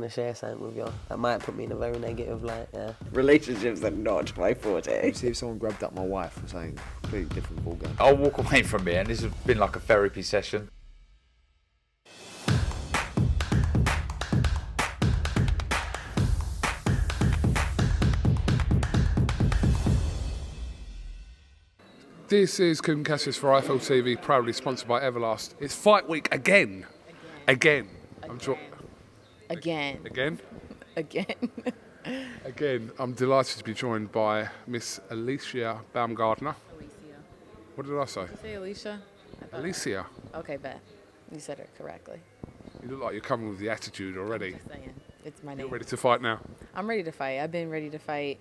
to share something with you. That might put me in a very negative light, yeah. Relationships are not my forte. See if someone grabbed up my wife or something completely different ballgame. I'll walk away from here, and this has been like a therapy session. This is KUGAN CASSIUS for IFL TV, proudly sponsored by Everlast. It's fight week again. Again. Again. Again? Again. Again. I'm delighted to be joined by Miss Alycia Baumgardner. Alycia. What did I say? Did you say Alycia? Alycia. Okay, bet. You said it correctly. You look like you're coming with the attitude already. Just saying. It's my name. You're ready to fight now? I'm ready to fight. I've been ready to fight.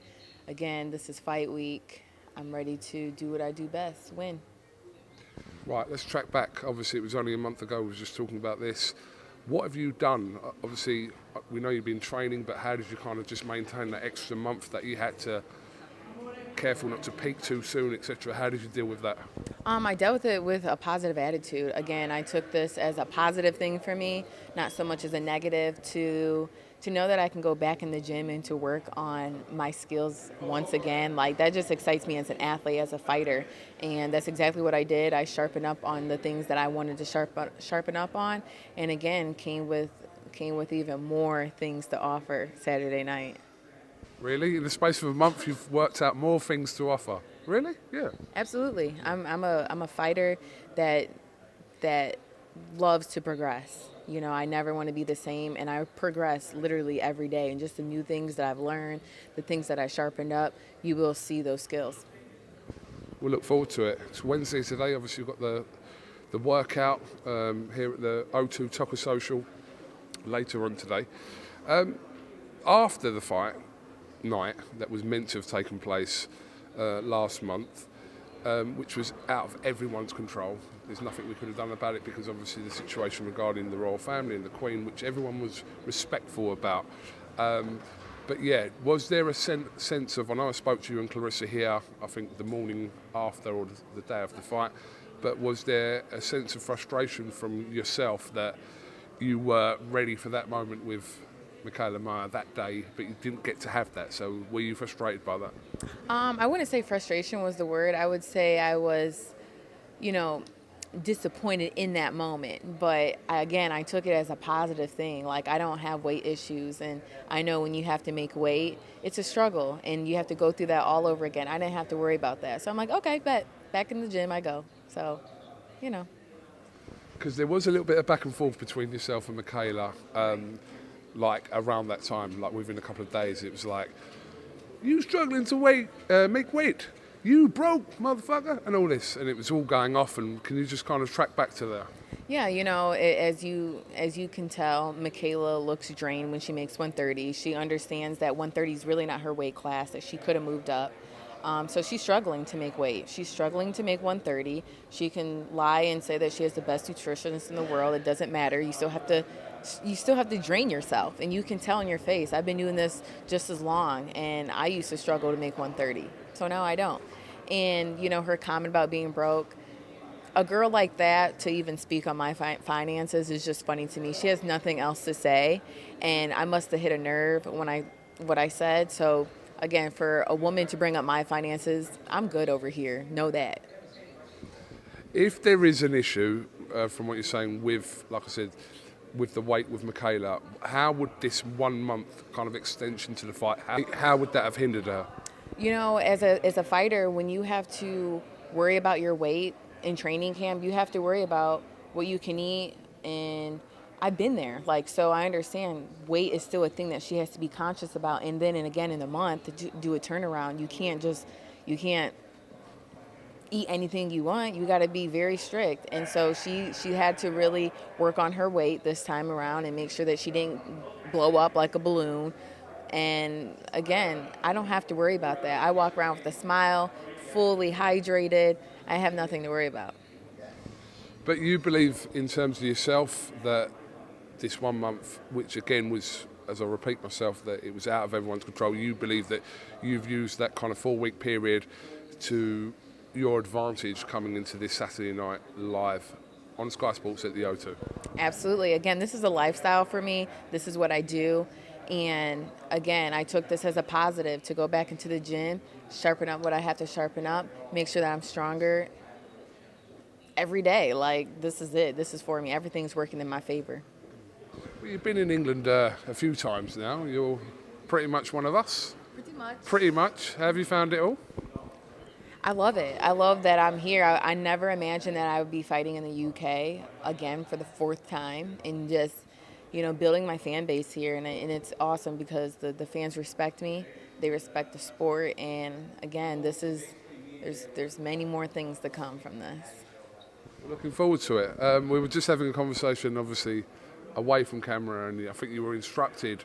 Again, this is fight week. I'm ready to do what I do best, win. Right, let's track back. Obviously, it was only a month ago we were just talking about this. What have you done? Obviously, we know you've been training, but how did you kind of just maintain that extra month that you had to, careful not to peak too soon, etc.? How did you deal with that? I dealt with it with a positive attitude. Again, I took this as a positive thing for me, not so much as a negative, to know that I can go back in the gym and to work on my skills once again. Like, that just excites me as an athlete, as a fighter. And that's exactly what I did. I sharpened up on the things that I wanted to sharpen up on. And again, came with even more things to offer Saturday night. Really? In the space of a month, you've worked out more things to offer? Really? Yeah. Absolutely. I'm a fighter that loves to progress. You know, I never want to be the same, and I progress literally every day. And just the new things that I've learned, the things that I sharpened up, you will see those skills. We'll look forward to it. It's Wednesday today. Obviously, you've got the workout here at the O2 Tucker Social later on today. After the fight night that was meant to have taken place last month, which was out of everyone's control. There's nothing we could have done about it because obviously the situation regarding the royal family and the Queen, which everyone was respectful about. But yeah, was there a sense of, I know I spoke to you and Clarissa here, I think the morning after or the day of the fight, but was there a sense of frustration from yourself that you were ready for that moment with Mikaela that day, but you didn't get to have that? So were you frustrated by that? I wouldn't say frustration was the word. I would say I was, disappointed in that moment. But I took it as a positive thing. Like, I don't have weight issues, and I know when you have to make weight, it's a struggle, and you have to go through that all over again. I didn't have to worry about that. So I'm like, okay, back in the gym I go. So, Because there was a little bit of back and forth between yourself and Mikaela. Like around that time, like within a couple of days, it was like, you struggling to make weight, you broke, motherfucker, and all this, and it was all going off. And can you just kind of track back to there? Yeah, as you can tell, Mikaela looks drained when she makes 130. She understands that 130 is really not her weight class, that she could have moved up. So she's struggling to make weight. She's struggling to make 130. She can lie and say that she has the best nutritionist in the world. It doesn't matter. You still have to drain yourself, and you can tell in your face. I've been doing this just as long, and I used to struggle to make 130. So now I don't. And, her comment about being broke, a girl like that to even speak on my finances is just funny to me. She has nothing else to say, and I must have hit a nerve what I said. So, again, for a woman to bring up my finances, I'm good over here. Know that. If there is an issue, from what you're saying, with, like I said, with the weight with Mikaela, how would this 1 month kind of extension to the fight, how would that have hindered her? As a fighter, when you have to worry about your weight in training camp, you have to worry about what you can eat, and I've been there. So I understand weight is still a thing that she has to be conscious about, and then and again in the month to do a turnaround, you can't eat anything you want. You got to be very strict. And so she had to really work on her weight this time around and make sure that she didn't blow up like a balloon. And again, I don't have to worry about that. I walk around with a smile, fully hydrated. I have nothing to worry about. But you believe, in terms of yourself, that this 1 month, which again was, as I repeat myself, that it was out of everyone's control, you believe that you've used that kind of 4-week period to your advantage coming into this Saturday night live on Sky Sports at the O2. Absolutely. Again, this is a lifestyle for me. This is what I do. And again, I took this as a positive to go back into the gym, sharpen up what I have to sharpen up, make sure that I'm stronger every day. Like, this is it. This is for me. Everything's working in my favor. Well, you've been in England a few times now. You're pretty much one of us. Pretty much. Pretty much. Have you found it all? I love it. I love that I'm here. I never imagined that I would be fighting in the UK again for the 4th time, and just, building my fan base here. And it's awesome because the fans respect me. They respect the sport. And again, there's many more things to come from this. Looking forward to it. We were just having a conversation, obviously, away from camera, and I think you were instructed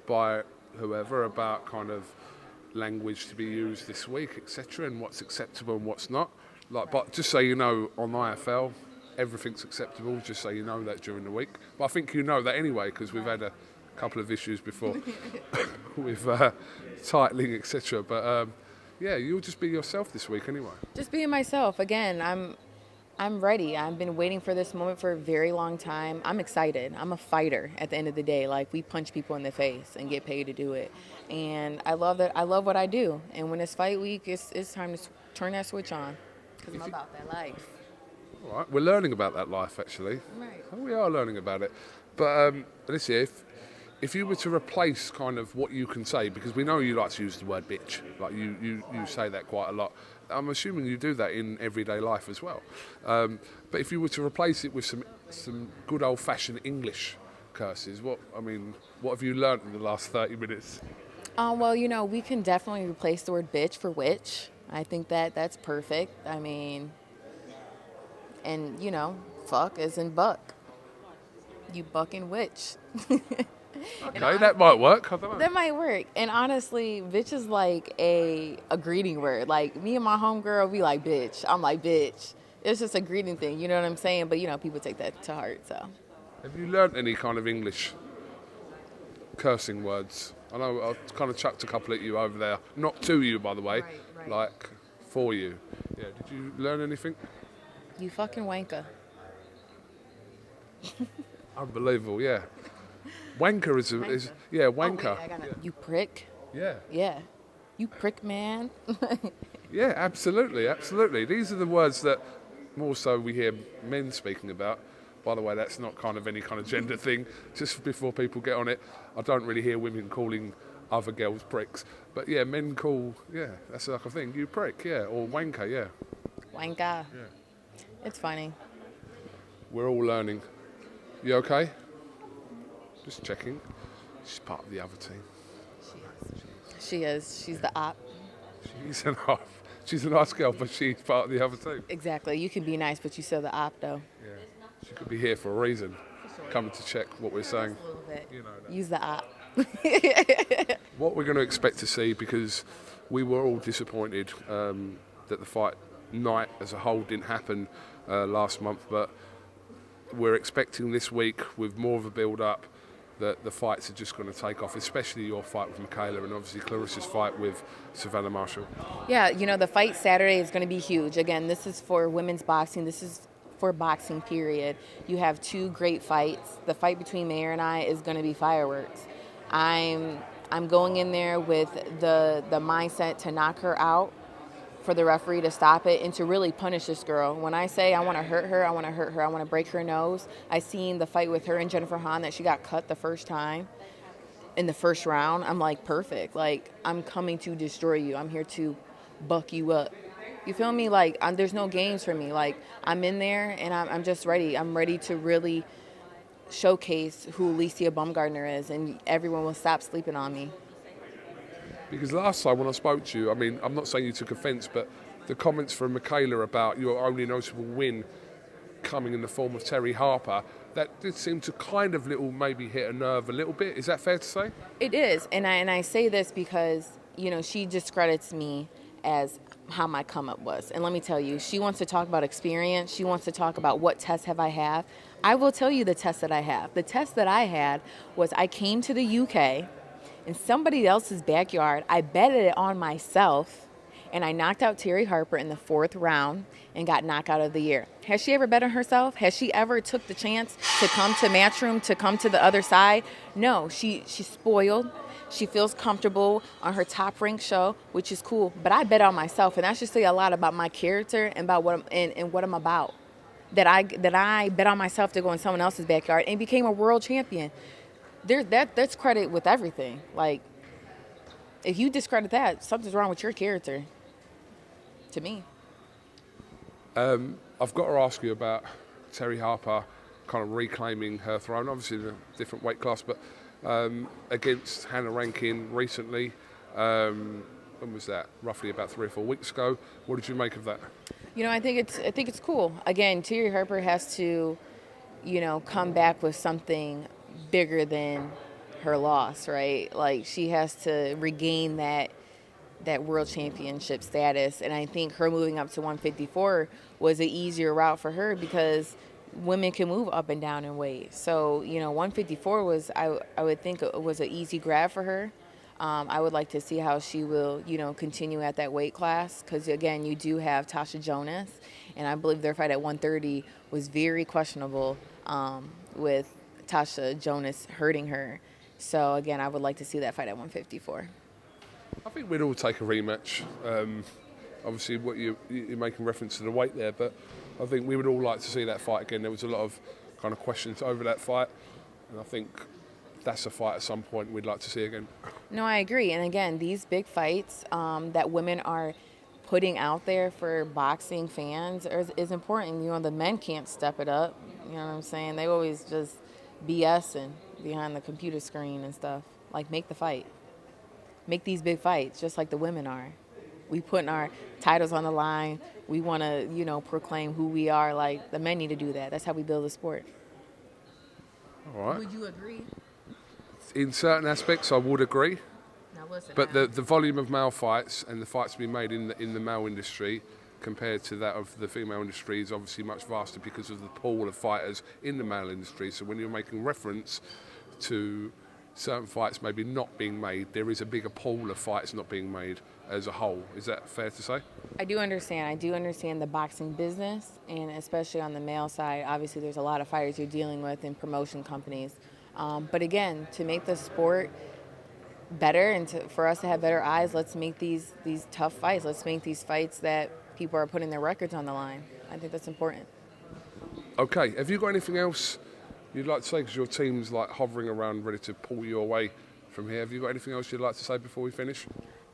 by whoever about kind of language to be used this week, etc., and what's acceptable and what's not. But just so you know, on IFL, everything's acceptable. Just so you know that during the week. But I think you know that anyway, because we've had a couple of issues before with titling, etc. But yeah, you'll just be yourself this week anyway. Just being myself. Again, I'm ready. I've been waiting for this moment for a very long time. I'm excited. I'm a fighter at the end of the day. Like, we punch people in the face and get paid to do it. And I love that. I love what I do. And when it's fight week, it's time to turn that switch on, because I'm about that life. All right, we're learning about that life, actually. Right. We are learning about it. But Alycia, if you were to replace kind of what you can say, because we know you like to use the word bitch, like you say that quite a lot. I'm assuming you do that in everyday life as well. But if you were to replace it with some good old-fashioned English curses, what have you learnt in the last 30 minutes? Well, we can definitely replace the word bitch for witch. I think that's perfect. And fuck as in buck. You bucking witch. Okay, that might work. I don't know. That might work. And honestly, bitch is like a greeting word. Like, me and my homegirl, we like bitch. I'm like bitch. It's just a greeting thing, you know what I'm saying? But, people take that to heart, so. Have you learnt any kind of English cursing words? I know I've kind of chucked a couple at you over there. Not to you, by the way. Right. Like, for you. Yeah, did you learn anything? You fucking wanker. Unbelievable, yeah. Wanker is wanker. Oh, wait, you prick. Yeah. Yeah. You prick, man. Yeah, absolutely. These are the words that more so we hear men speaking about. By the way, that's not kind of any kind of gender thing. Just before people get on it, I don't really hear women calling other girls pricks. But yeah, men call, that's like a thing. You prick, or wanker, Wanker. Yeah. It's funny. We're all learning. You okay? Just checking. She's part of the other team. She is. She's the op. She's a nice girl, but she's part of the other team. Exactly. You can be nice, but you still the op, though. Yeah. She could be here for a reason. Coming to check what we're saying. A little bit. You know that. Use the op. What we're going to expect to see, because we were all disappointed that the fight night as a whole didn't happen last month, but we're expecting this week, with more of a build-up, that the fights are just going to take off, especially your fight with Mikaela and obviously Clarissa's fight with Savannah Marshall. Yeah, the fight Saturday is going to be huge. Again, this is for women's boxing. This is for boxing, period. You have 2 great fights. The fight between Mayer and I is going to be fireworks. I'm going in there with the mindset to knock her out, for the referee to stop it, and to really punish this girl. When I say I want to hurt her, I want to hurt her. I want to break her nose. I seen the fight with her and Jennifer Hahn that she got cut the first time in the first round. I'm like, perfect. Like, I'm coming to destroy you. I'm here to buck you up. You feel me? Like, there's no games for me. Like, I'm in there and I'm just ready. I'm ready to really showcase who Alycia Baumgardner is, and everyone will stop sleeping on me. Because last time when I spoke to you, I'm not saying you took offence, but the comments from Mikaela about your only notable win coming in the form of Terry Harper, that did seem to kind of maybe hit a nerve a little bit. Is that fair to say? It is, and I say this because, she discredits me as how my come up was. And let me tell you, she wants to talk about experience. She wants to talk about what tests have I have. I will tell you the test that I have. The test that I had was I came to the UK in somebody else's backyard. I betted it on myself, and I knocked out Terry Harper in the 4th round. and got knockout of the year. Has she ever bet on herself? Has she ever took the chance to come to Matchroom, to come to the other side? No, she's spoiled. She feels comfortable on her top-ranked show, which is cool. But I bet on myself, and that should say a lot about my character and about what I'm about. That I bet on myself to go in someone else's backyard and became a world champion. That's credit with everything. Like, if you discredit that, something's wrong with your character. To me. I've got to ask you about Terry Harper kind of reclaiming her throne, obviously in a different weight class, but against Hannah Rankin recently. When was that? Roughly about 3 or 4 weeks ago. What did you make of that? You know, I think it's cool. Again, Terry Harper has to, come back with something bigger than her loss, right? Like, she has to regain that world championship status, and I think her moving up to 154 was an easier route for her because women can move up and down in weight. So 154 was I would think it was an easy grab for her. I would like to see how she will continue at that weight class, because again, you do have Tasha Jonas, and I believe their fight at 130 was very questionable with Tasha Jonas hurting her. So again, I would like to see that fight at 154. I think we'd all take a rematch. Obviously, what you're making reference to the weight there, but I think we would all like to see that fight again. There was a lot of kind of questions over that fight, and I think that's a fight at some point we'd like to see again. No, I agree. And again, these big fights that women are putting out there for boxing fans is important. The men can't step it up. You know what I'm saying? They always just BSing behind the computer screen and stuff. Like, make the fight. Make these big fights just like the women are. We putting our titles on the line. We want to, proclaim who we are. Like, the men need to do that. That's how we build a sport. All right. Would you agree? In certain aspects, I would agree. Now listen. But the volume of male fights and the fights being made in the male industry compared to that of the female industry is obviously much vaster because of the pool of fighters in the male industry. So when you're making reference to certain fights maybe not being made, there is a bigger pool of fights not being made as a whole. Is that fair to say? I do understand the boxing business, and especially on the male side, obviously there's a lot of fighters you're dealing with in promotion companies. But again, to make the sport better and for us to have better eyes, let's make these tough fights. Let's make these fights that people are putting their records on the line. I think that's important. Okay, have you got anything else you'd like to say? Because your team's like hovering around ready to pull you away from here. Have you got anything else you'd like to say before we finish?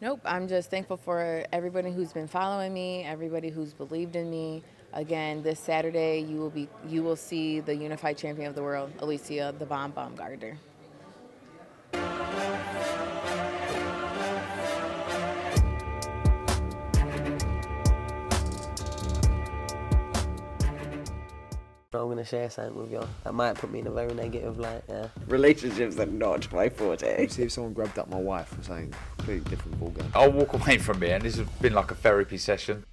Nope, I'm just thankful for everybody who's been following me, everybody who's believed in me. Again, this Saturday you will see the unified champion of the world, Alycia Baumgardner. I'm going to share something with you. That might put me in a very negative light, yeah. Relationships are not my forte. See if someone grabbed up my wife or something. Completely different ballgame. I'll walk away from it, and this has been like a therapy session.